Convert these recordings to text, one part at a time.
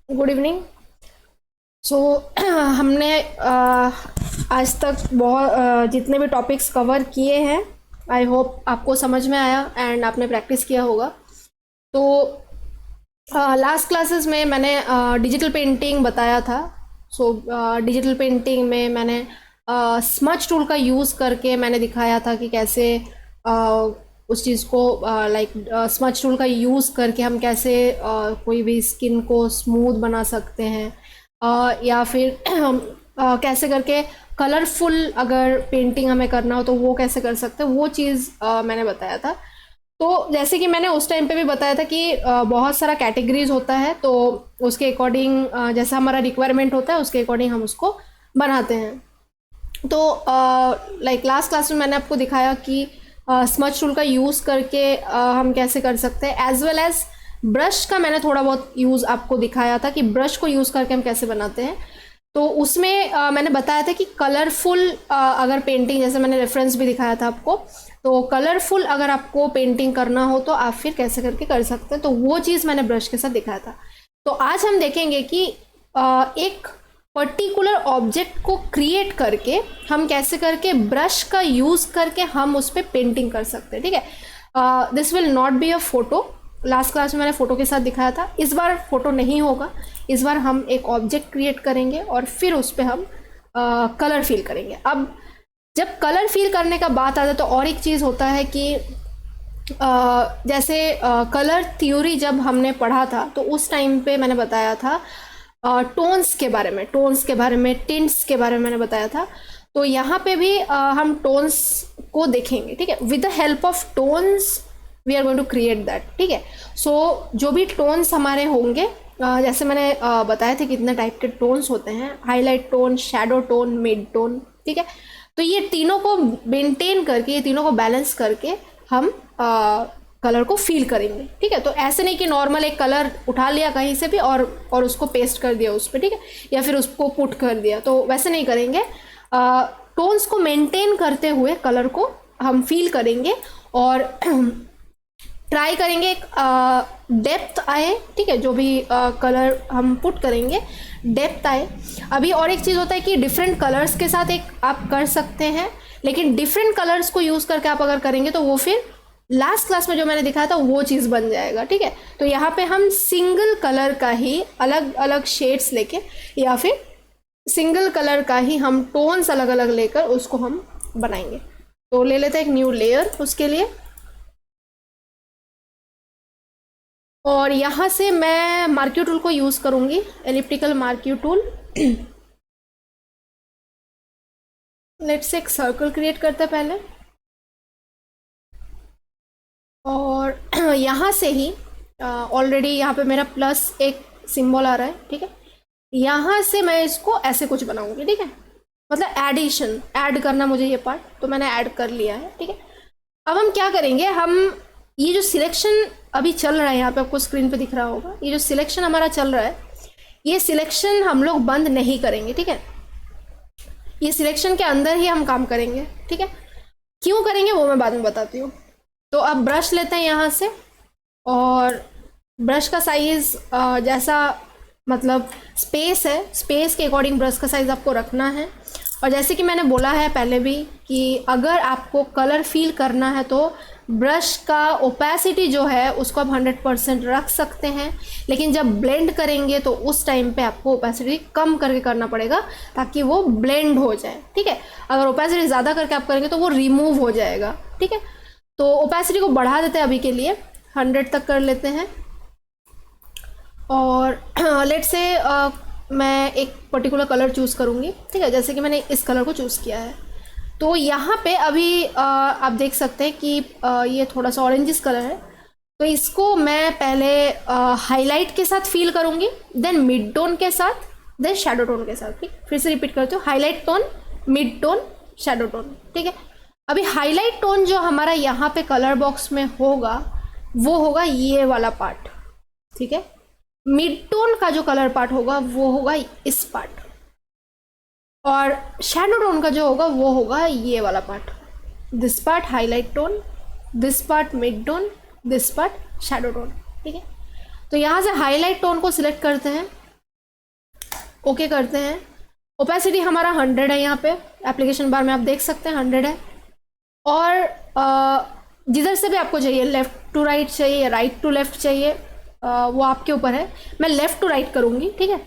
Good evening. सो हमने आज तक बहुत जितने भी टॉपिक्स कवर किए हैं, आई होप आपको समझ में आया एंड आपने प्रैक्टिस किया होगा। तो लास्ट क्लासेस में मैंने डिजिटल पेंटिंग बताया था। सो डिजिटल पेंटिंग में मैंने स्मच टूल का यूज़ करके मैंने दिखाया था कि कैसे उस चीज़ को लाइक स्मच टूल का यूज़ करके हम कैसे कोई भी स्किन को स्मूथ बना सकते हैं, या फिर कैसे करके कलरफुल अगर पेंटिंग हमें करना हो तो वो कैसे कर सकते हैं, वो चीज़ मैंने बताया था। तो जैसे कि मैंने उस टाइम पे भी बताया था कि बहुत सारा कैटेगरीज होता है, तो उसके अकॉर्डिंग जैसा हमारा रिक्वायरमेंट होता है उसके अकॉर्डिंग हम उसको बनाते हैं। तो लाइक लास्ट क्लास में मैंने आपको दिखाया कि स्मच टूल का यूज़ करके हम कैसे कर सकते हैं, एज वेल एज ब्रश का मैंने थोड़ा बहुत यूज़ आपको दिखाया था कि ब्रश को यूज़ करके हम कैसे बनाते हैं। तो उसमें मैंने बताया था कि कलरफुल अगर पेंटिंग, जैसे मैंने रेफरेंस भी दिखाया था आपको, तो कलरफुल अगर आपको पेंटिंग करना हो तो आप फिर कैसे करके कर सकते हैं, तो वो चीज़ मैंने ब्रश के साथ दिखाया था। तो आज हम देखेंगे कि एक पर्टिकुलर ऑब्जेक्ट को क्रिएट करके हम कैसे करके ब्रश का यूज़ करके हम उस पर पेंटिंग कर सकते हैं। ठीक है, this will not be a photo. Last class में मैंने फ़ोटो के साथ दिखाया था, इस बार फोटो नहीं होगा। इस बार हम एक ऑब्जेक्ट क्रिएट करेंगे और फिर उस पर हम कलर फिल करेंगे। अब जब कलर फिल करने का बात आता है तो और एक चीज़ होता है कि जैसे कलर थ्योरी जब हमने पढ़ा था तो उस टाइम पे मैंने बताया था टोन्स के बारे में, टिंट्स के बारे में मैंने बताया था। तो यहाँ पे भी हम टोन्स को देखेंगे। ठीक है, with the help of tones we are going to create that. ठीक है, सो जो भी टोन्स हमारे होंगे, जैसे मैंने बताया था कितने टाइप के टोन्स होते हैं, highlight tone, shadow tone, mid tone. ठीक है, तो ये तीनों को मेंटेन करके, ये तीनों को बैलेंस करके हम कलर को फील करेंगे। ठीक है, तो ऐसे नहीं कि नॉर्मल एक कलर उठा लिया कहीं से भी और उसको पेस्ट कर दिया उस पर, ठीक है, या फिर उसको पुट कर दिया, तो वैसे नहीं करेंगे। टोन्स को मेंटेन करते हुए कलर को हम फील करेंगे और ट्राई करेंगे एक डेप्थ आए। ठीक है, जो भी कलर हम पुट करेंगे डेप्थ आए। अभी और एक चीज़ होता है कि डिफरेंट कलर्स के साथ एक आप कर सकते हैं, लेकिन डिफरेंट कलर्स को यूज़ करके आप अगर करेंगे तो वो फिर लास्ट क्लास में जो मैंने दिखाया था वो चीज़ बन जाएगा। ठीक है, तो यहाँ पे हम सिंगल कलर का ही अलग अलग शेड्स लेके या फिर सिंगल कलर का ही हम टोन्स अलग अलग लेकर उसको हम बनाएंगे। तो ले लेते हैं एक न्यू लेयर उसके लिए, और यहाँ से मैं मार्क्यू टूल को यूज़ करूँगी, एलिप्टिकल मार्क्यू टूल। लेट्स एक सर्कल क्रिएट करते हैं पहले, और यहाँ से ही ऑलरेडी यहाँ पे मेरा प्लस एक सिंबल आ रहा है। ठीक है, यहाँ से मैं इसको ऐसे कुछ बनाऊंगी। ठीक है, मतलब एडिशन, ऐड करना मुझे ये पार्ट, तो मैंने ऐड कर लिया है। ठीक है, अब हम क्या करेंगे, हम ये जो सिलेक्शन अभी चल रहा है, यहाँ पे आपको स्क्रीन पे दिख रहा होगा, ये जो सिलेक्शन हमारा चल रहा है, ये सिलेक्शन हम लोग बंद नहीं करेंगे। ठीक है, ये सिलेक्शन के अंदर ही हम काम करेंगे। ठीक है, क्यों करेंगे वो मैं बाद में बताती हूँ। तो अब ब्रश लेते हैं यहाँ से, और ब्रश का साइज़ जैसा, मतलब स्पेस है, स्पेस के अकॉर्डिंग ब्रश का साइज़ आपको रखना है। और जैसे कि मैंने बोला है पहले भी कि अगर आपको कलर फील करना है तो ब्रश का ओपेसिटी जो है उसको आप 100% रख सकते हैं, लेकिन जब ब्लेंड करेंगे तो उस टाइम पे आपको ओपेसिटी कम करके करना पड़ेगा ताकि वो ब्लेंड हो जाए। ठीक है, अगर ओपेसिटी ज़्यादा करके आप करेंगे तो वो रिमूव हो जाएगा। ठीक है, तो ओपेसिटी को बढ़ा देते हैं, अभी के लिए 100 तक कर लेते हैं। और लेट्स से मैं एक पर्टिकुलर कलर चूज़ करूँगी। ठीक है, जैसे कि मैंने इस कलर को चूज़ किया है, तो यहाँ पे अभी आप देख सकते हैं कि ये थोड़ा सा ऑरेंजिस कलर है, तो इसको मैं पहले हाईलाइट के साथ फील करूँगी, देन मिड टोन के साथ, देन शैडो टोन के साथ। ठीक, फिर से रिपीट करती हूँ, highlight tone, mid tone, shadow tone. ठीक है, अभी हाईलाइट टोन जो हमारा यहाँ पे कलर बॉक्स में होगा वो होगा ये वाला पार्ट। ठीक है, मिड टोन का जो कलर पार्ट होगा वो होगा इस पार्ट, और शैडो टोन का जो होगा वो होगा ये वाला part, this part highlight tone, this part mid tone, this part shadow tone. ठीक है, तो यहाँ से हाईलाइट टोन को सिलेक्ट करते हैं ओके करते हैं। ओपेसिटी हमारा 100 है, यहाँ पे एप्लीकेशन बार में आप देख सकते हैं 100 है। और जिधर से भी आपको चाहिए, लेफ़्ट टू राइट चाहिए या राइट टू लेफ़्ट चाहिए, वो आपके ऊपर है। मैं लेफ़्ट टू राइट करूँगी, ठीक है।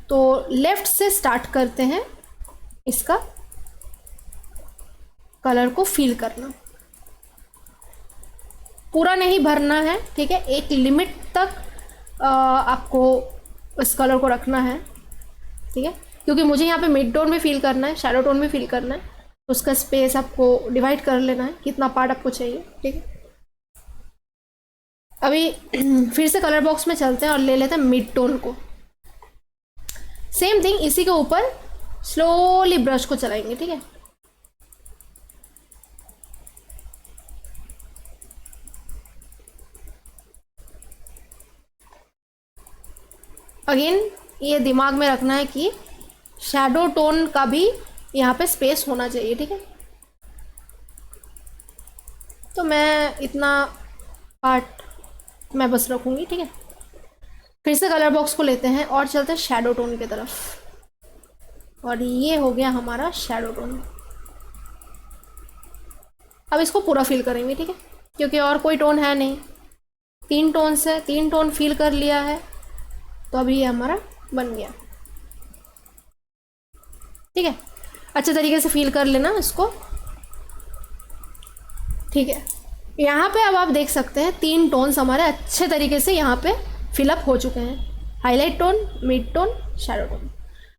तो लेफ़्ट से स्टार्ट करते हैं इसका कलर को फिल करना। पूरा नहीं भरना है, ठीक है, एक लिमिट तक आपको इस कलर को रखना है, ठीक है, क्योंकि मुझे यहाँ पे मिड टोन भी फिल करना है, शैडो टोन भी फिल करना है, तो उसका स्पेस आपको डिवाइड कर लेना है, कितना पार्ट आपको चाहिए, ठीक है। अभी फिर से कलर बॉक्स में चलते हैं और ले लेते हैं मिड टोन को। सेम थिंग इसी के ऊपर स्लोली ब्रश को चलाएंगे, ठीक है। अगेन ये दिमाग में रखना है कि शैडो टोन का भी यहाँ पे स्पेस होना चाहिए, ठीक है। तो मैं इतना पार्ट मैं बस रखूँगी, ठीक है। फिर से कलर बॉक्स को लेते हैं और चलते हैं शैडो टोन की तरफ। और ये हो गया हमारा शैडो टोन। अब इसको पूरा फिल करेंगे, ठीक है, क्योंकि और कोई टोन है नहीं, 3 टोन से 3 टोन फिल कर लिया है, तो अभी ये हमारा बन गया, ठीक है। अच्छे तरीके से फिल कर लेना इसको, ठीक है। यहाँ पे अब आप देख सकते हैं 3 टोन्स हमारे अच्छे तरीके से यहाँ पे फिलअप हो चुके हैं। Highlight tone, mid tone, shadow tone.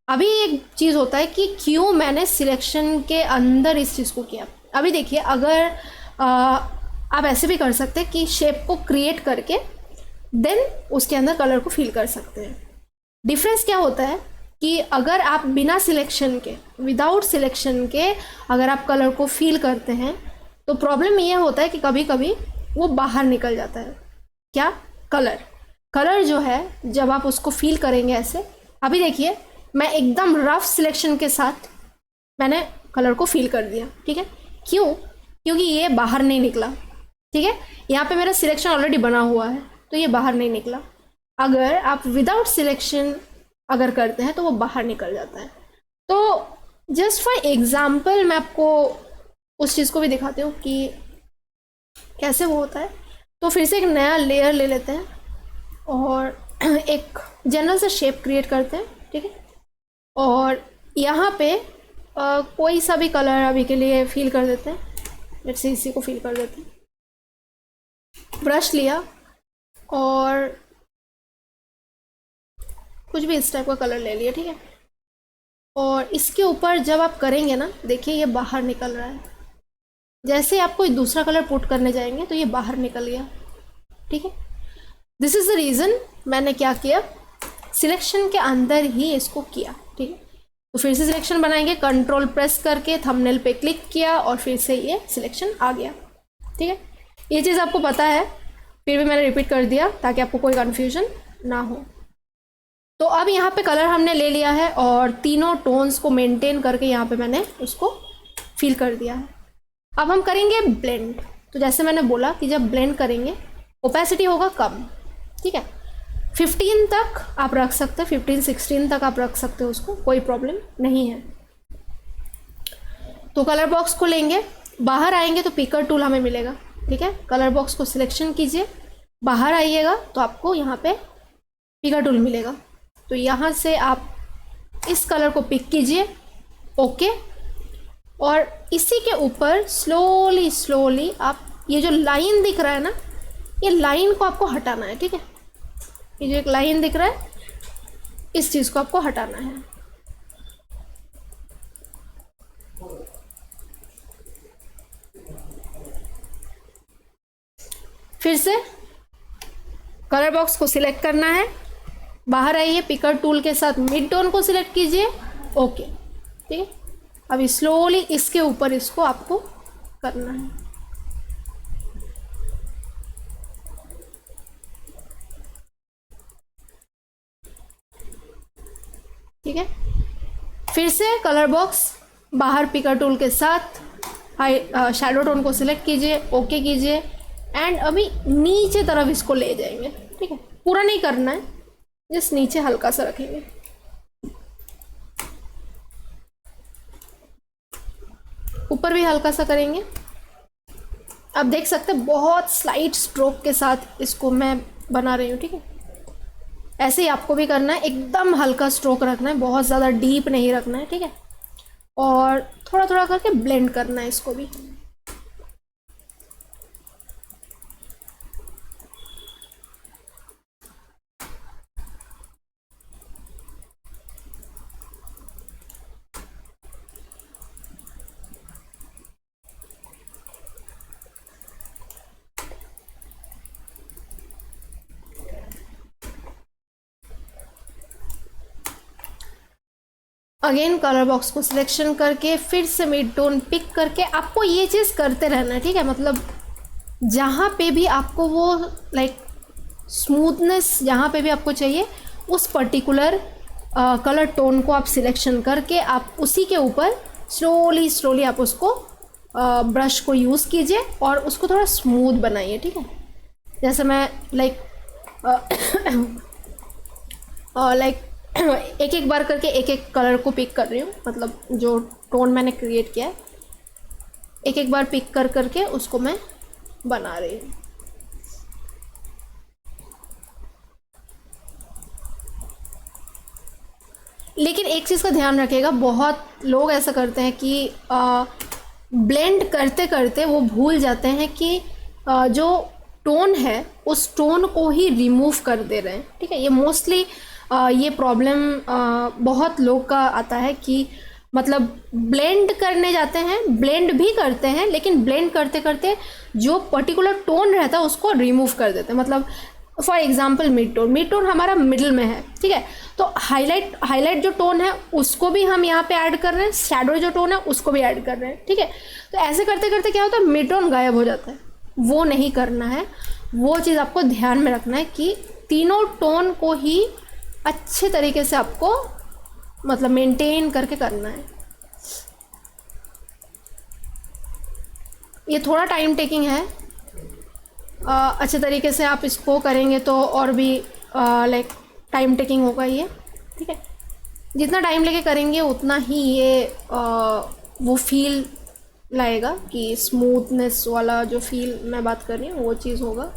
अभी एक चीज़ होता है कि क्यों मैंने सिलेक्शन के अंदर इस चीज़ को किया। अभी देखिए, अगर आप ऐसे भी कर सकते हैं कि शेप को क्रिएट करके देन उसके अंदर कलर को फिल कर सकते हैं। डिफरेंस क्या होता है कि अगर आप बिना सिलेक्शन के, विदाउट सिलेक्शन के अगर आप कलर को फिल करते हैं तो प्रॉब्लम ये होता है कि कभी कभी वो बाहर निकल जाता है। क्या? कलर जो है जब आप उसको फील करेंगे ऐसे, अभी देखिए मैं एकदम रफ सिलेक्शन के साथ मैंने कलर को फील कर दिया, ठीक है। क्यों? क्योंकि ये बाहर नहीं निकला, ठीक है। यहाँ पे मेरा सिलेक्शन ऑलरेडी बना हुआ है तो ये बाहर नहीं निकला। अगर आप विदाउट सिलेक्शन अगर करते हैं तो वो बाहर निकल जाता है। तो जस्ट फॉर एग्जाम्पल मैं आपको उस चीज़ को भी दिखाती हूँ कि कैसे वो होता है। तो फिर से एक नया लेयर ले लेते हैं और एक जनरल सा शेप क्रिएट करते हैं, ठीक है। और यहाँ पे कोई सा भी कलर अभी के लिए फील कर देते हैं। जैसे इसी को फील कर देते हैं। ब्रश लिया और कुछ भी इस टाइप का कलर ले लिया, ठीक है। और इसके ऊपर जब आप करेंगे ना, देखिए ये बाहर निकल रहा है। जैसे आप कोई दूसरा कलर पुट करने जाएंगे तो ये बाहर निकल गया, ठीक है। दिस इज़ द रीज़न मैंने क्या किया, सिलेक्शन के अंदर ही इसको किया, ठीक है। तो फिर से सिलेक्शन बनाएंगे, कंट्रोल प्रेस करके थंबनेल पे क्लिक किया और फिर से ये सिलेक्शन आ गया, ठीक है। ये चीज़ आपको पता है, फिर भी मैंने रिपीट कर दिया ताकि आपको कोई कन्फ्यूजन ना हो। तो अब यहाँ पे कलर हमने ले लिया है और तीनों टोन्स को मेंटेन करके यहाँ पे मैंने उसको फिल कर दिया है। अब हम करेंगे ब्लेंड। तो जैसे मैंने बोला कि जब ब्लेंड करेंगे ओपेसिटी होगा कम, ठीक है। 15 तक आप रख सकते हैं, 15-16 तक आप रख सकते हो उसको, कोई प्रॉब्लम नहीं है। तो कलर बॉक्स को लेंगे, बाहर आएंगे तो पिकर टूल हमें मिलेगा, ठीक है। कलर बॉक्स को सिलेक्शन कीजिए, बाहर आइएगा तो आपको यहाँ पे पिकर टूल मिलेगा। तो यहाँ से आप इस कलर को पिक कीजिए, ओके। और इसी के ऊपर स्लोली आप ये जो लाइन दिख रहा है ना, ये लाइन को आपको हटाना है, ठीक है। ये जो एक लाइन दिख रहा है, इस चीज़ को आपको हटाना है। फिर से कलर बॉक्स को सिलेक्ट करना है, बाहर आइए, पिकर टूल के साथ मिड टोन को सिलेक्ट कीजिए, ओके, ठीक है। अभी स्लोली इसके ऊपर इसको आपको करना है, ठीक है। फिर से कलर बॉक्स, बाहर पिकर टूल के साथ शैडो टोन को सिलेक्ट कीजिए, ओके कीजिए एंड अभी नीचे तरफ इसको ले जाएंगे, ठीक है। पूरा नहीं करना है, जस्ट नीचे हल्का सा रखेंगे। ऊपर भी हल्का सा करेंगे। आप देख सकते हैं बहुत स्लाइट स्ट्रोक के साथ इसको मैं बना रही हूँ, ठीक है। ऐसे ही आपको भी करना है, एकदम हल्का स्ट्रोक रखना है, बहुत ज़्यादा डीप नहीं रखना है, ठीक है। और थोड़ा थोड़ा करके ब्लेंड करना है इसको भी। अगेन कलर बॉक्स को सिलेक्शन करके फिर से मिड टोन पिक करके आपको ये चीज़ करते रहना है, ठीक है। मतलब जहाँ पे भी आपको वो लाइक स्मूथनेस जहाँ पे भी आपको चाहिए उस पर्टिकुलर कलर टोन को आप सिलेक्शन करके आप उसी के ऊपर स्लोली स्लोली आप उसको ब्रश को यूज़ कीजिए और उसको थोड़ा स्मूथ बनाइए, ठीक है। जैसे मैं लाइक एक एक बार करके एक एक कलर को पिक कर रही हूँ, मतलब जो टोन मैंने क्रिएट किया है एक एक बार पिक कर करके उसको मैं बना रही हूँ। लेकिन एक चीज़ का ध्यान रखिएगा, बहुत लोग ऐसा करते हैं कि ब्लेंड करते करते वो भूल जाते हैं कि जो टोन है उस टोन को ही रिमूव कर दे रहे हैं, ठीक है। ये मोस्टली ये प्रॉब्लम बहुत लोग का आता है कि मतलब ब्लेंड करने जाते हैं, ब्लेंड भी करते हैं, लेकिन ब्लेंड करते करते जो पर्टिकुलर टोन रहता है उसको रिमूव कर देते हैं। मतलब फॉर एग्जाम्पल मिड टोन हमारा मिडिल में है, ठीक है, तो हाईलाइट जो टोन है उसको भी हम यहाँ पे ऐड कर रहे हैं, शैडो जो टोन है उसको भी ऐड कर रहे हैं, ठीक है। तो ऐसे करते करते क्या होता है, मिड टोन गायब हो जाता है। वो नहीं करना है, वो चीज़ आपको ध्यान में रखना है कि तीनों टोन को ही अच्छे तरीके से आपको मतलब मेंटेन करके करना है। ये थोड़ा टाइम टेकिंग है, अच्छे तरीके से आप इसको करेंगे तो और भी लाइक टाइम टेकिंग होगा ये, ठीक है। जितना टाइम लेके करेंगे उतना ही ये वो फील लाएगा कि स्मूथनेस वाला जो फील मैं बात कर रही हूँ वो चीज़ होगा।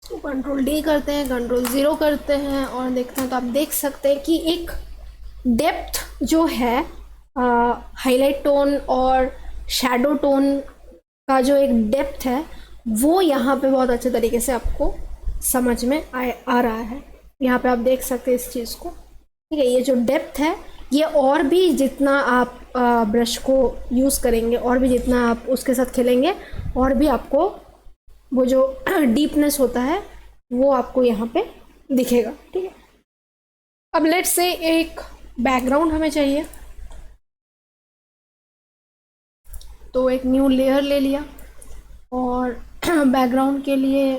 तो कंट्रोल डी करते हैं, कंट्रोल ज़ीरो करते हैं और देखते हैं तो आप देख सकते हैं कि एक डेप्थ जो है हाईलाइट टोन और शैडो टोन का जो एक डेप्थ है वो यहाँ पे बहुत अच्छे तरीके से आपको समझ में आ रहा है। यहाँ पे आप देख सकते हैं इस चीज़ को, ठीक है। ये जो डेप्थ है ये और भी जितना आप ब्रश को यूज़ करेंगे और भी जितना आप उसके साथ खेलेंगे और भी आपको वो जो डीपनेस होता है वो आपको यहाँ पे दिखेगा, ठीक है। अब लेट्स से एक बैकग्राउंड हमें चाहिए, तो एक न्यू लेयर ले लिया और बैकग्राउंड के लिए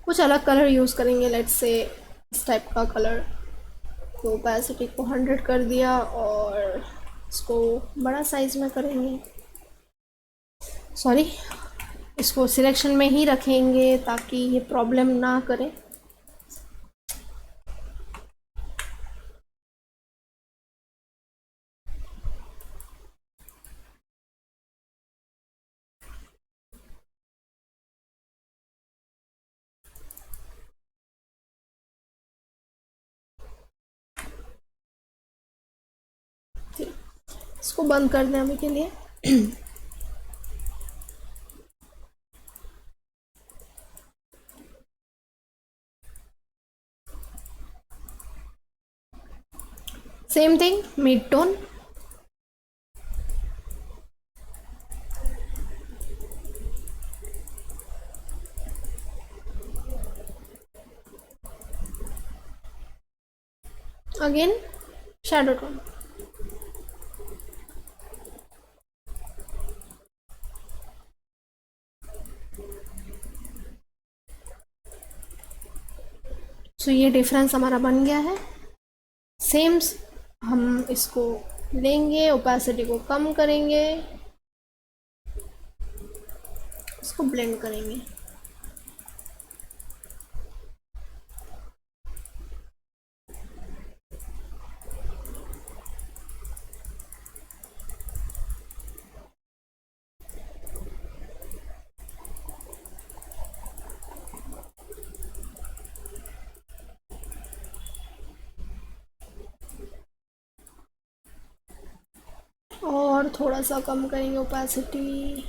कुछ अलग कलर यूज़ करेंगे, लेट्स से इस टाइप का कलर। तो ओपेसिटी को 100 कर दिया और इसको बड़ा साइज़ में करेंगे, सॉरी इसको सिलेक्शन में ही रखेंगे ताकि ये प्रॉब्लम ना करे। इसको बंद कर दें अभी के लिए। Same thing, mid tone. Again shadow tone. So ये डिफरेंस हमारा बन गया है। सेम हम इसको लेंगे, ओपेसिटी को कम करेंगे, इसको ब्लेंड करेंगे। और थोड़ा सा कम करेंगे ओपेसिटी।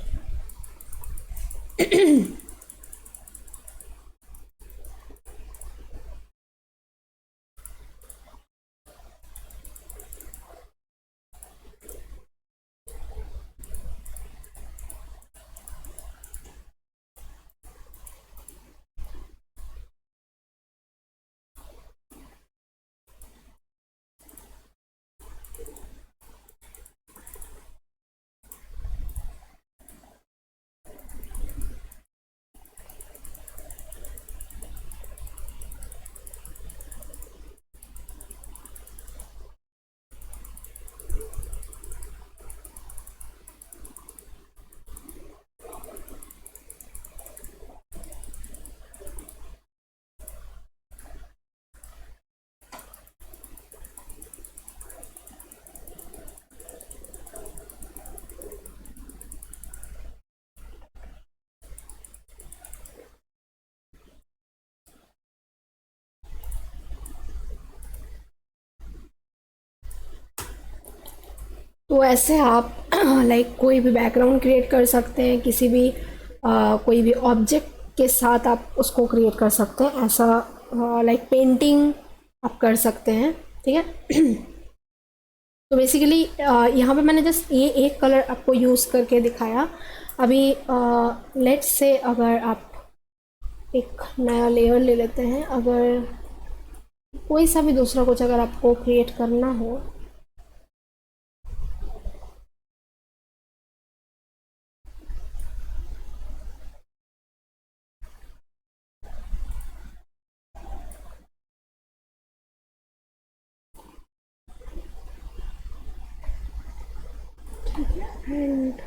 तो ऐसे आप लाइक कोई भी बैकग्राउंड क्रिएट कर सकते हैं, किसी भी कोई भी ऑब्जेक्ट के साथ आप उसको क्रिएट कर सकते हैं। ऐसा लाइक पेंटिंग आप कर सकते हैं, ठीक है। तो बेसिकली यहाँ पे मैंने जस्ट ये एक कलर आपको यूज़ करके दिखाया। अभी लेट्स से अगर आप एक नया लेयर ले लेते हैं, अगर कोई सा भी दूसरा कुछ अगर आपको क्रिएट करना हो, एंड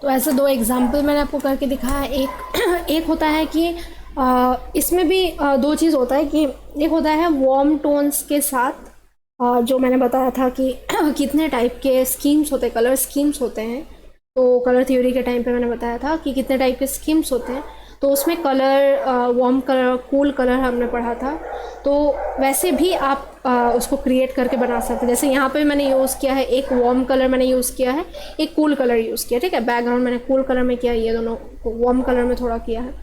तो ऐसे दो एग्जाम्पल मैंने आपको करके दिखाया। एक एक होता है कि इसमें भी दो चीज़ होता है कि एक होता है वार्म टोन्स के साथ जो मैंने बताया था कि कितने टाइप के स्कीम्स होते हैं, कलर स्कीम्स होते हैं। तो कलर थ्योरी के टाइम पे मैंने बताया था कि कितने टाइप के स्कीम्स होते हैं। तो उसमें colour warm colour, cool colour हमने पढ़ा था। तो वैसे भी आप उसको क्रिएट करके बना सकते हैं। जैसे यहाँ पे मैंने यूज़ किया है, एक वार्म कलर मैंने यूज़ किया है, एक कूल कलर यूज़ किया, ठीक है। बैकग्राउंड मैंने कूल कलर में किया, ये दोनों वार्म कलर में थोड़ा किया है।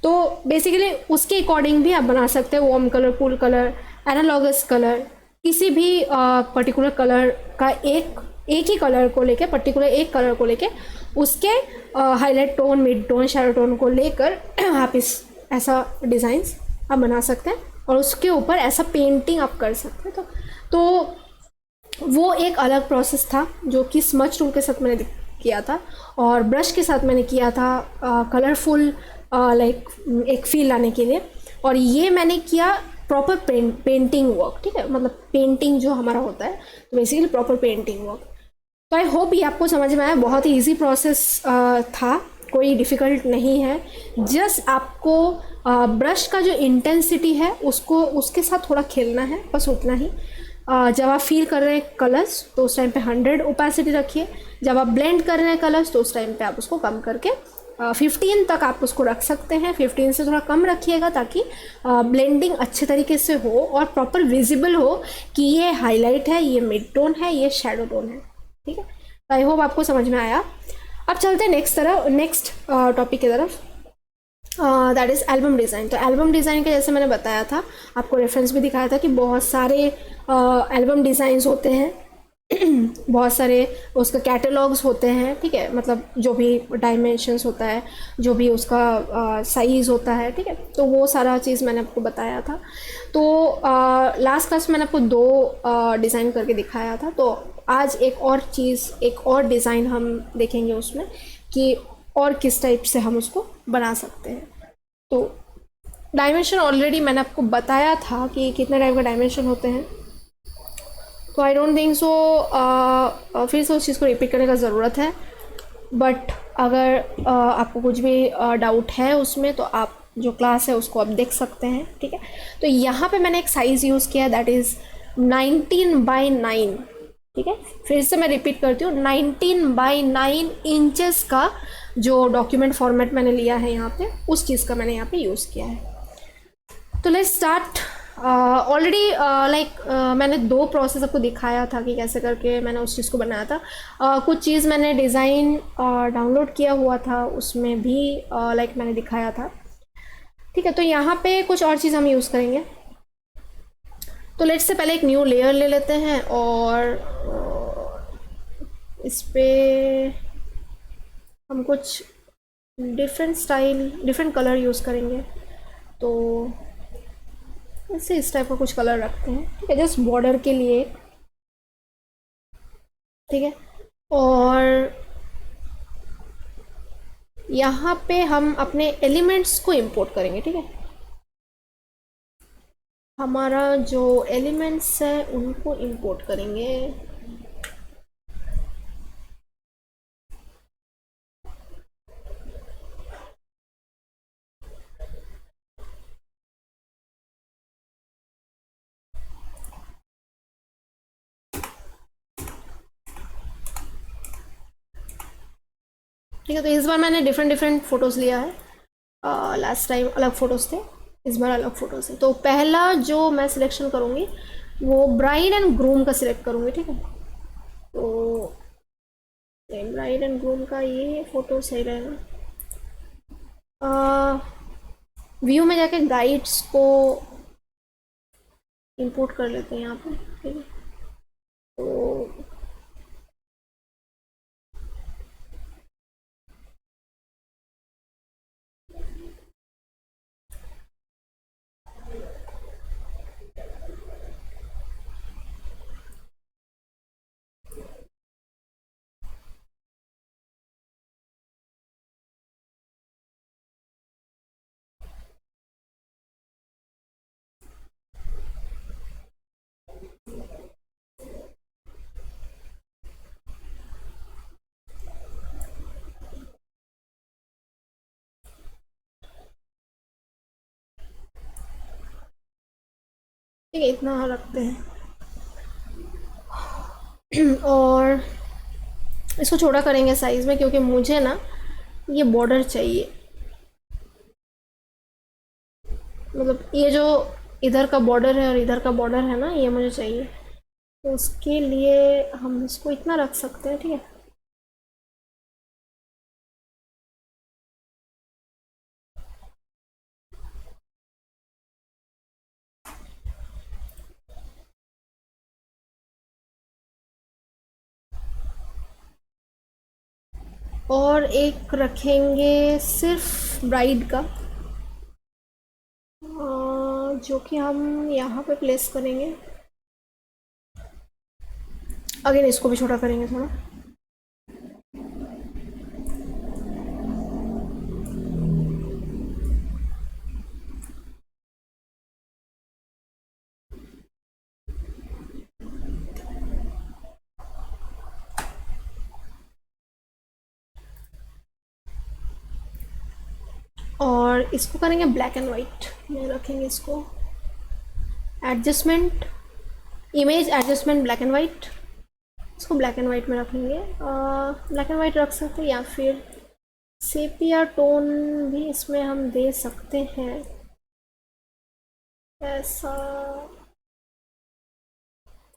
तो बेसिकली उसके अकॉर्डिंग भी आप बना सकते हैं, warm colour, cool colour, analogous colour, किसी भी पर्टिकुलर कलर का एक ही कलर को लेके, पर्टिकुलर एक कलर को लेके उसके highlight tone, mid tone, shadow tone को लेकर आप इस ऐसा डिज़ाइंस आप बना सकते हैं और उसके ऊपर ऐसा पेंटिंग आप कर सकते हैं। तो वो एक अलग प्रोसेस था जो कि स्मच टूल के साथ मैंने किया था और ब्रश के साथ मैंने किया था कलरफुल लाइक एक फील लाने के लिए। और ये मैंने किया प्रॉपर पेंटिंग वर्क, ठीक है, मतलब पेंटिंग जो हमारा होता है, तो बेसिकली प्रॉपर पेंटिंग वर्क। तो आई होप ये आपको समझ में आया। बहुत ही ईजी प्रोसेस था, कोई डिफ़िकल्ट नहीं है। जस्ट आपको ब्रश का जो इंटेंसिटी है उसको उसके साथ थोड़ा खेलना है, बस उतना ही। जब आप फील कर रहे हैं कलर्स तो उस टाइम पे 100 ओपेसिटी रखिए। जब आप ब्लेंड कर रहे हैं कलर्स तो उस टाइम पे आप उसको कम करके 15 तक आप उसको रख सकते हैं। 15 से थोड़ा कम रखिएगा ताकि ब्लेंडिंग अच्छे तरीके से हो और प्रॉपर विजिबल हो कि ये हाईलाइट है, ये मिड टोन है, ये शैडो टोन है, ठीक है। आई होप आपको समझ में आया। अब चलते हैं नेक्स्ट टॉपिक की तरफ, दैट इज़ एल्बम डिज़ाइन। तो एल्बम डिज़ाइन के जैसे मैंने बताया था, आपको रेफरेंस भी दिखाया था कि बहुत सारे एल्बम डिज़ाइंस होते हैं बहुत सारे उसका कैटलॉग्स होते हैं, ठीक है, मतलब जो भी डायमेंशंस होता है, जो भी उसका साइज़ होता है, ठीक है। तो वो सारा चीज़ मैंने आपको बताया था। तो लास्ट क्लास मैंने आपको दो डिज़ाइन करके दिखाया था। तो आज एक और चीज़, एक और डिज़ाइन हम देखेंगे उसमें कि और किस टाइप से हम उसको बना सकते हैं। तो डायमेंशन ऑलरेडी मैंने आपको बताया था कि कितने टाइप का डायमेंशन होते हैं, तो आई डोंट थिंक सो फिर से उस चीज़ को रिपीट करने का ज़रूरत है। बट अगर आपको कुछ भी डाउट है उसमें तो आप जो क्लास है उसको आप देख सकते हैं, ठीक है। तो यहाँ पे मैंने एक साइज़ यूज़ किया, दैट इज़ 19x9, ठीक है। फिर से मैं रिपीट करती हूँ, 19x9 इंचेस का जो डॉक्यूमेंट फॉर्मेट मैंने लिया है यहाँ पे, उस चीज़ का मैंने यहाँ पे यूज़ किया है। तो लेट्स स्टार्ट। ऑलरेडी मैंने दो प्रोसेस आपको दिखाया था कि कैसे करके मैंने उस चीज़ को बनाया था। कुछ चीज़ मैंने डिज़ाइन डाउनलोड किया हुआ था, उसमें भी मैंने दिखाया था, ठीक है। तो यहाँ पे कुछ और चीज़ हम यूज़ करेंगे। तो लेट्स से पहले एक न्यू लेयर ले लेते हैं और इस पर हम कुछ different style, different colour use करेंगे। तो ऐसे इस टाइप का कुछ कलर रखते हैं, ठीक है, जस्ट बॉर्डर के लिए, ठीक है। और यहाँ पे हम अपने एलिमेंट्स को इंपोर्ट करेंगे, ठीक है। हमारा जो एलिमेंट्स है उनको इंपोर्ट करेंगे। ठीक है, तो इस बार मैंने डिफरेंट फ़ोटोज़ लिया है। लास्ट टाइम अलग फ़ोटोज़ थे, इस बार अलग फ़ोटोज़ हैं। तो पहला जो मैं सिलेक्शन करूँगी वो ब्राइड एंड ग्रूम का सिलेक्ट करूँगी, ठीक है। तो ब्राइड एंड ग्रूम का ये फ़ोटो सही रहेगा। व्यू में जाके गाइड्स को इंपोर्ट कर लेते हैं यहाँ पे, ठीक है। तो ठीक है, इतना रखते हैं। और इसको छोटा करेंगे साइज़ में, क्योंकि मुझे ना ये बॉर्डर चाहिए। मतलब ये जो इधर का बॉर्डर है और इधर का बॉर्डर है ना, ये मुझे चाहिए। तो उसके लिए हम इसको इतना रख सकते हैं, ठीक है। और एक रखेंगे सिर्फ ब्राइड का, जो कि हम यहाँ पे प्लेस करेंगे। अगेन इसको भी छोटा करेंगे थोड़ा। और इसको करेंगे ब्लैक एंड वाइट में रखेंगे इसको। Adjustment, image adjustment black and white, इसको ब्लैक एंड वाइट में रखेंगे। ब्लैक एंड वाइट रख सकते हैं, या फिर सेपिया टोन भी इसमें हम दे सकते हैं, ऐसा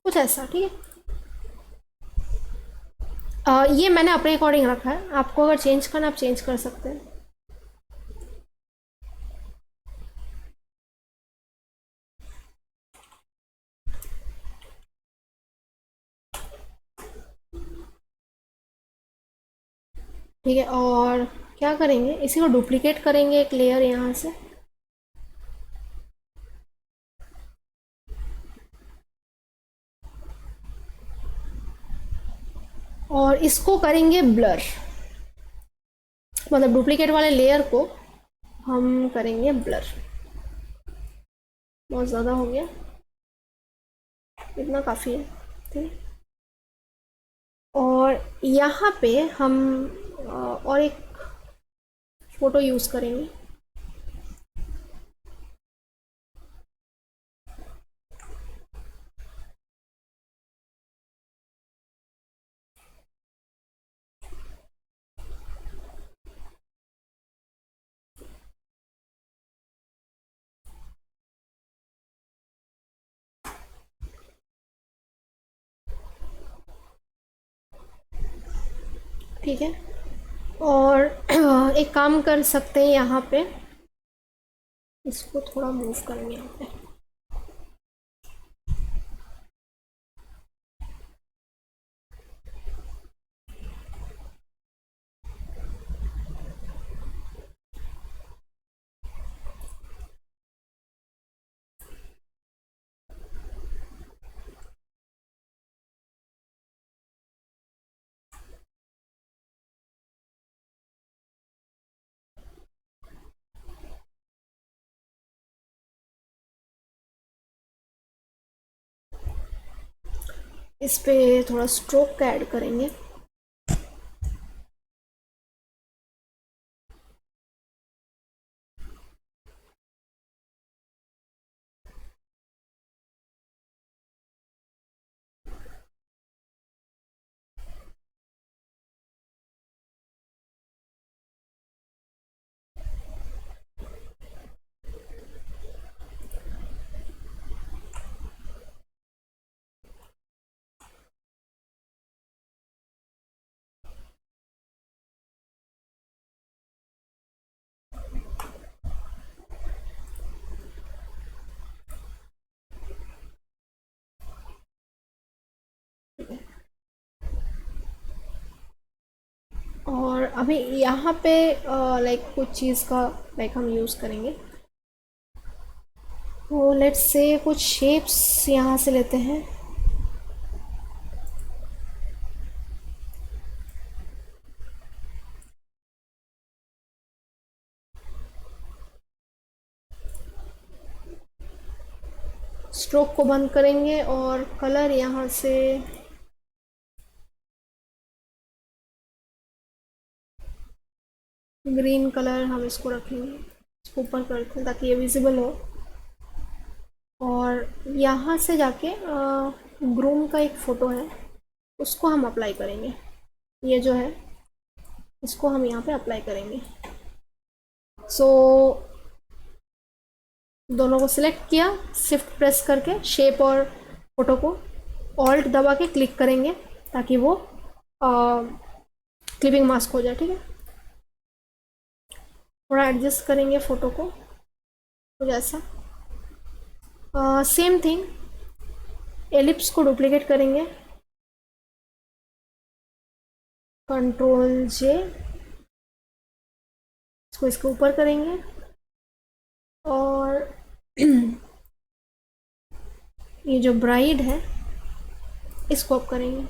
कुछ ऐसा, ठीक है। ये मैंने अपने अकॉर्डिंग रखा है, आपको अगर चेंज करना आप चेंज कर सकते हैं। ठीक है, और क्या करेंगे, इसी को डुप्लीकेट करेंगे एक लेयर यहाँ से। और इसको करेंगे ब्लर, मतलब डुप्लीकेट वाले लेयर को हम करेंगे ब्लर। बहुत ज़्यादा हो गया, इतना काफ़ी है, ठीक है। और यहाँ पे हम और एक फ़ोटो यूज़ करेंगे। ठीक है, और एक काम कर सकते हैं, यहाँ पे इसको थोड़ा मूव करेंगे यहाँ पे। इस पे थोड़ा स्ट्रोक का ऐड करेंगे। और अभी यहाँ पे लाइक कुछ चीज़ का लाइक हम यूज़ करेंगे। तो लेट्स से कुछ शेप्स यहाँ से लेते हैं। स्ट्रोक को बंद करेंगे और कलर यहाँ से ग्रीन कलर हम इसको रखेंगे, इसको ऊपर करते हैं ताकि ये विजिबल हो। और और यहाँ से जाके ग्रूम का एक फ़ोटो है, उसको हम अप्लाई करेंगे। ये जो है इसको हम यहाँ पे अप्लाई करेंगे। सो दोनों को सिलेक्ट किया, शिफ्ट प्रेस करके शेप और फोटो को ऑल्ट दबा के क्लिक करेंगे ताकि वो क्लिपिंग मास्क हो जाए। ठीक है, थोड़ा एडजस्ट करेंगे फ़ोटो को कुछ ऐसा। सेम थिंग, एलिप्स को डुप्लीकेट करेंगे, कंट्रोल जे, इसको इसके ऊपर करेंगे और ये जो ब्राइड है इसको अप करेंगे।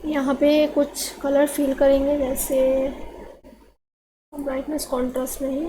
यहाँ पे कुछ कलर फिल करेंगे, जैसे ब्राइटनेस कॉन्ट्रास्ट नहीं,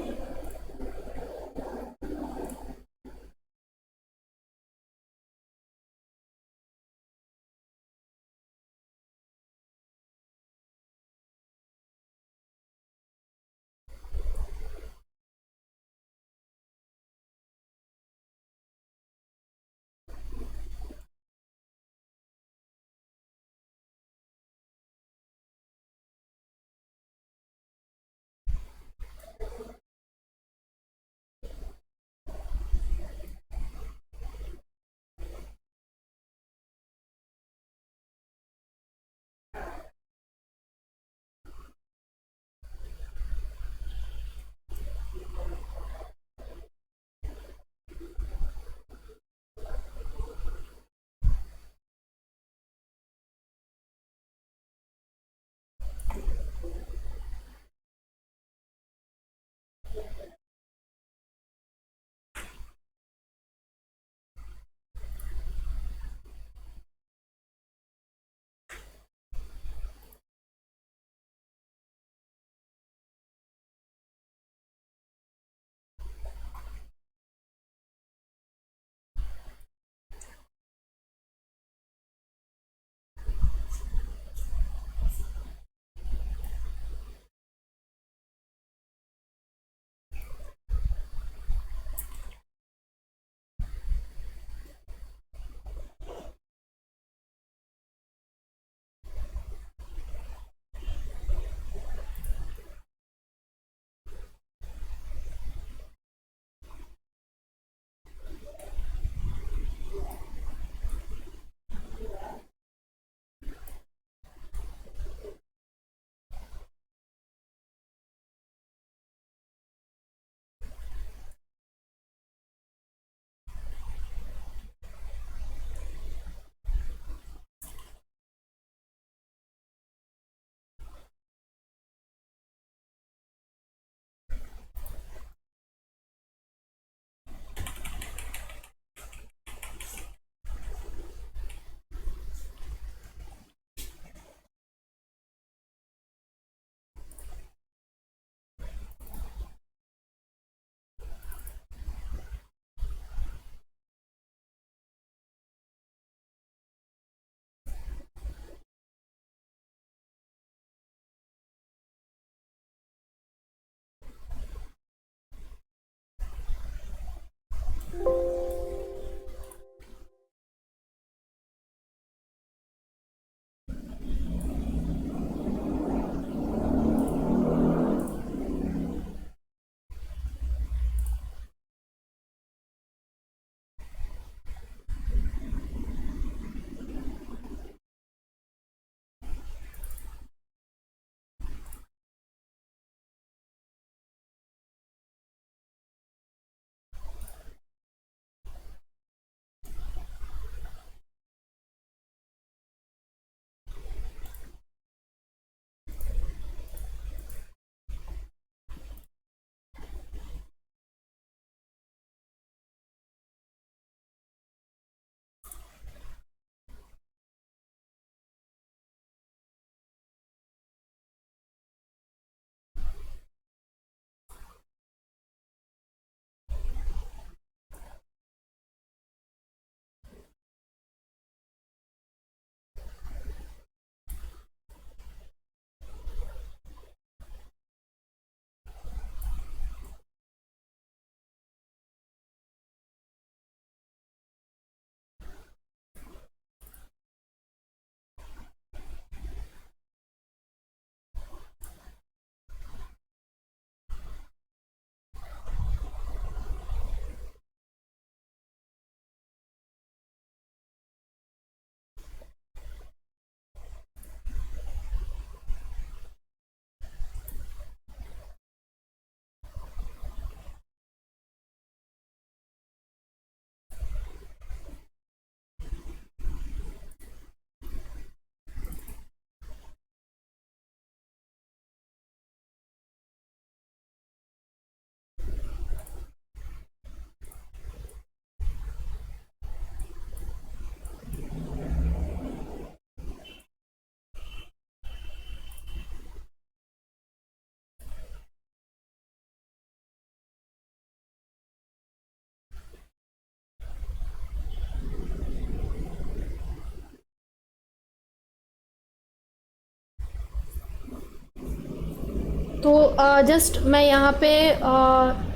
तो जस्ट मैं यहाँ पे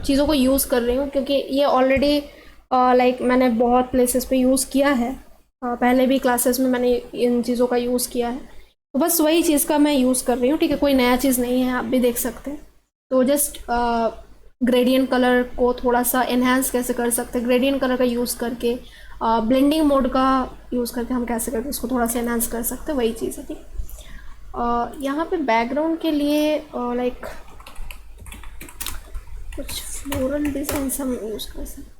चीज़ों को यूज़ कर रही हूँ क्योंकि ये ऑलरेडी लाइक मैंने बहुत प्लेसेस पे यूज़ किया है। पहले भी क्लासेस में मैंने इन चीज़ों का यूज़ किया है, तो बस वही चीज़ का मैं यूज़ कर रही हूँ। ठीक है, कोई नया चीज़ नहीं है, आप भी देख सकते हैं। तो जस्ट ग्रेडियंट कलर को थोड़ा सा इन्हेंस कैसे कर सकते हैं, ग्रेडियंट कलर का यूज़ करके, ब्लेंडिंग मोड का यूज़ करके हम कैसे करके उसको थोड़ा सा इन्हेंस कर सकते हैं, वही चीज़ है। ठीक, यहाँ पे बैकग्राउंड के लिए लाइक कुछ फ्लोरल डिजाइन हम यूज कर सकते हैं।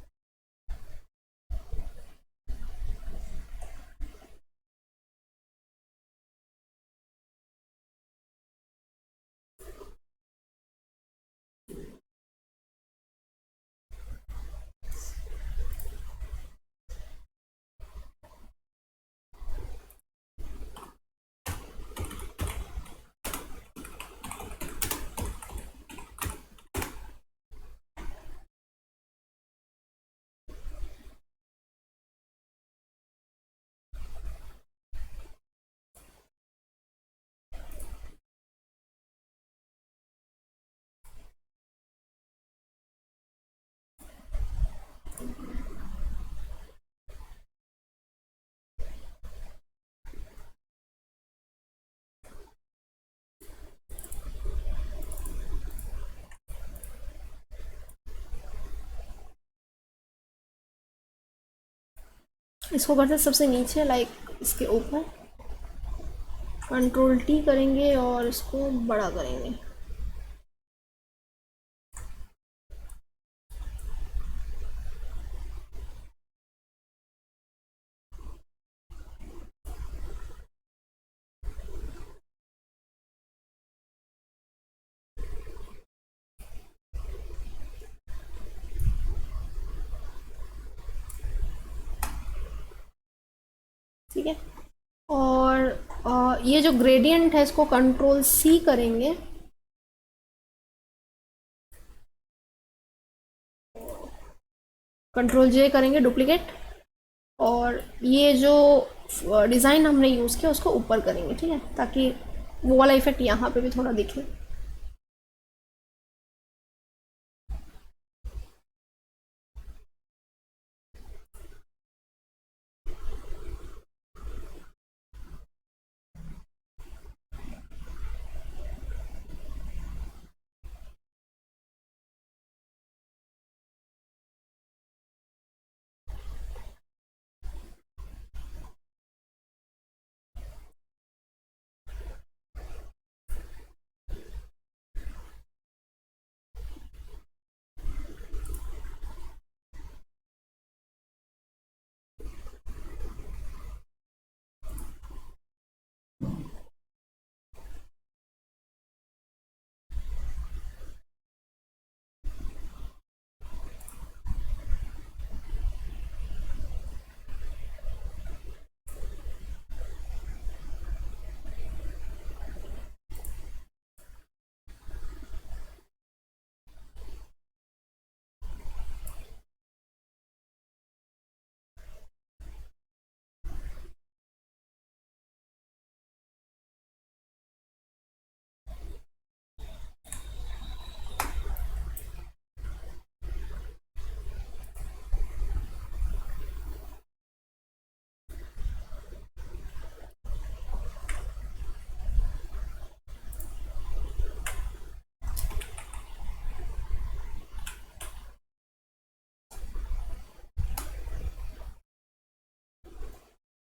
इसको करते हैं सबसे नीचे, लाइक इसके ऊपर कंट्रोल टी करेंगे और इसको बड़ा करेंगे। ठीक है, और ये जो ग्रेडियंट है इसको कंट्रोल सी करेंगे, कंट्रोल जे करेंगे डुप्लीकेट, और ये जो डिज़ाइन हमने यूज़ किया उसको ऊपर करेंगे। ठीक है, ताकि वो वाला इफेक्ट यहाँ पे भी थोड़ा दिखे।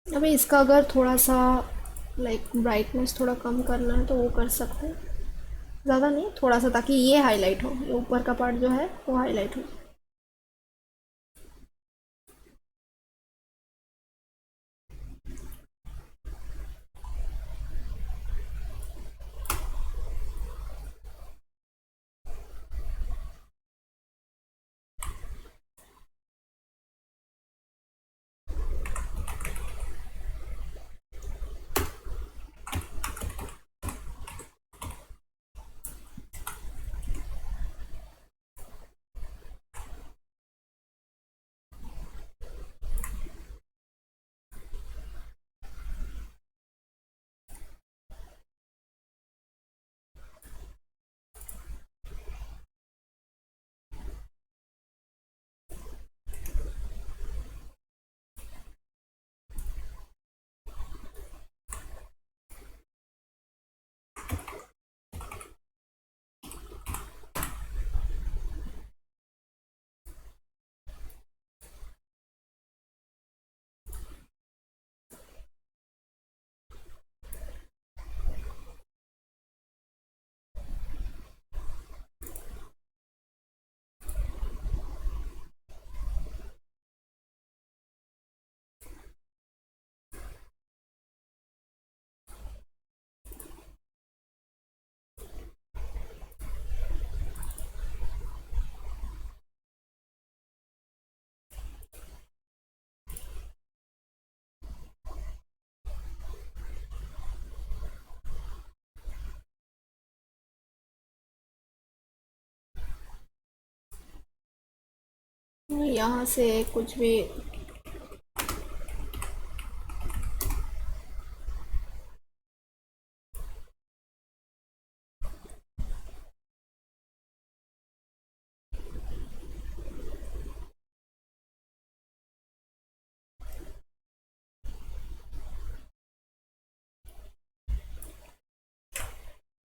अभी इसका अगर थोड़ा सा लाइक ब्राइटनेस थोड़ा कम करना है तो वो कर सकते हैं, ज़्यादा नहीं, थोड़ा सा, ताकि ये हाईलाइट हो, ये ऊपर का पार्ट जो है वो हाईलाइट हो। यहाँ से कुछ भी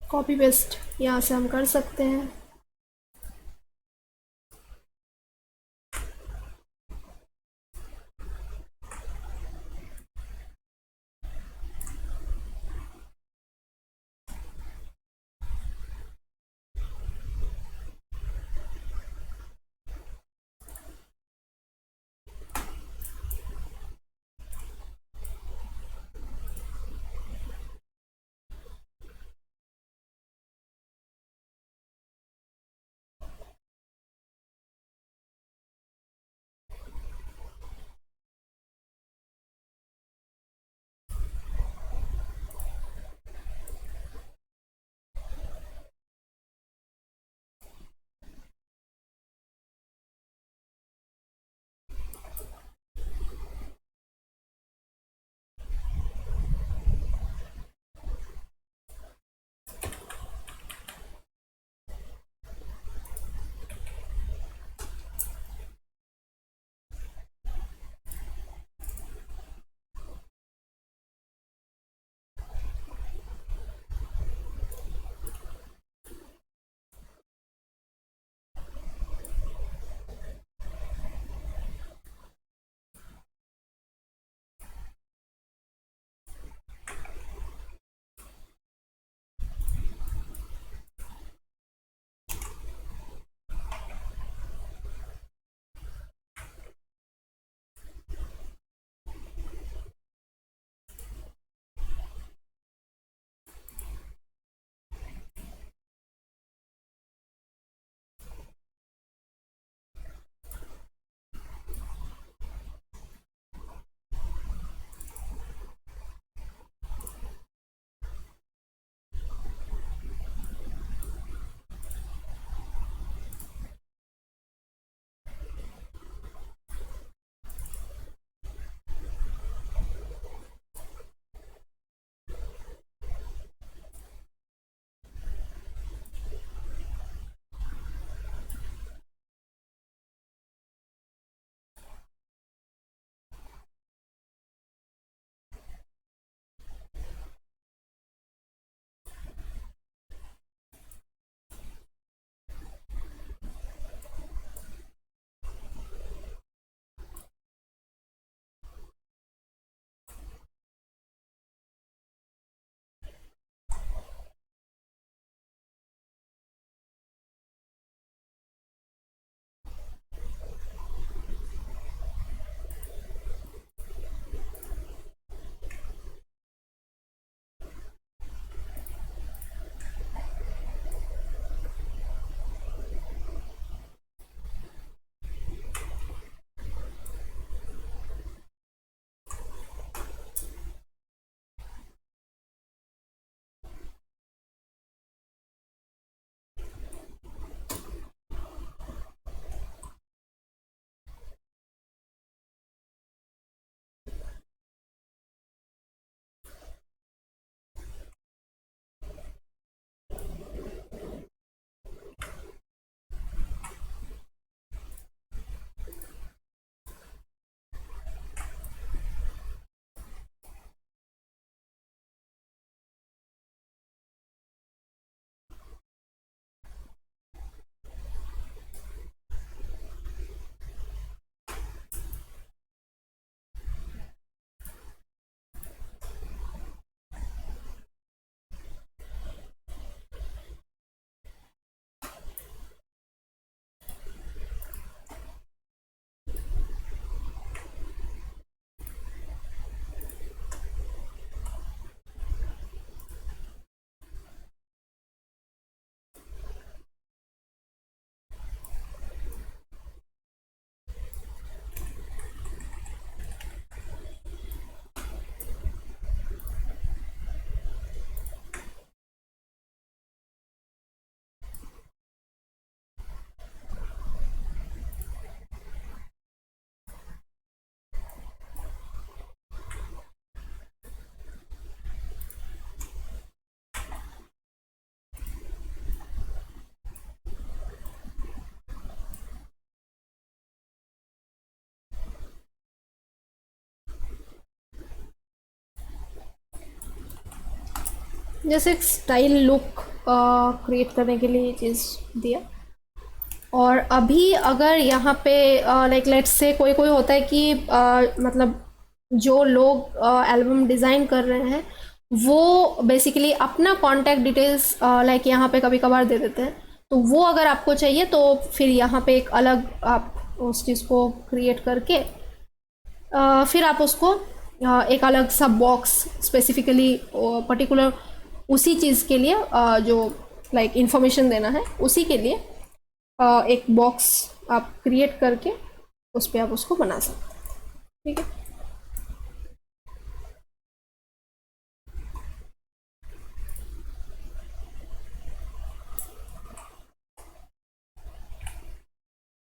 कॉपी पेस्ट यहाँ से हम कर सकते हैं। जैसे एक स्टाइल लुक क्रिएट करने के लिए ये चीज़ दिया। और अभी अगर यहाँ पे लाइक लेट्स से कोई कोई होता है कि मतलब जो लोग एल्बम डिज़ाइन कर रहे हैं वो बेसिकली अपना कॉन्टैक्ट डिटेल्स लाइक यहाँ पे कभी कभार दे देते हैं, तो वो अगर आपको चाहिए तो फिर यहाँ पे एक अलग आप उस चीज़ को क्रिएट करके फिर आप उसको एक अलग सा बॉक्स स्पेसिफिकली पर्टिकुलर उसी चीज़ के लिए जो लाइक इंफॉर्मेशन देना है उसी के लिए एक बॉक्स आप क्रिएट करके उस पर आप उसको बना सकते हैं। ठीक है,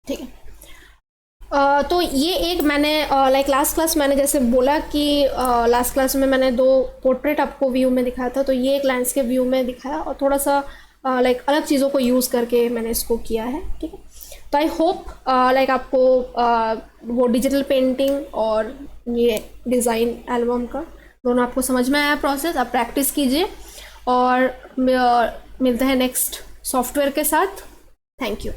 ठीक है। तो ये एक मैंने लाइक लास्ट क्लास मैंने जैसे बोला कि लास्ट क्लास में मैंने 2 पोर्ट्रेट आपको व्यू में दिखाया था, तो ये एक लैंडस्केप व्यू में दिखाया और थोड़ा सा लाइक अलग चीज़ों को यूज़ करके मैंने इसको किया है। ठीक है, तो आई होप लाइक आपको वो डिजिटल पेंटिंग और ये डिज़ाइन एल्बम का दोनों आपको समझ में आया प्रोसेस। आप प्रैक्टिस कीजिए और मिलते हैं नेक्स्ट सॉफ्टवेयर के साथ। Thank you.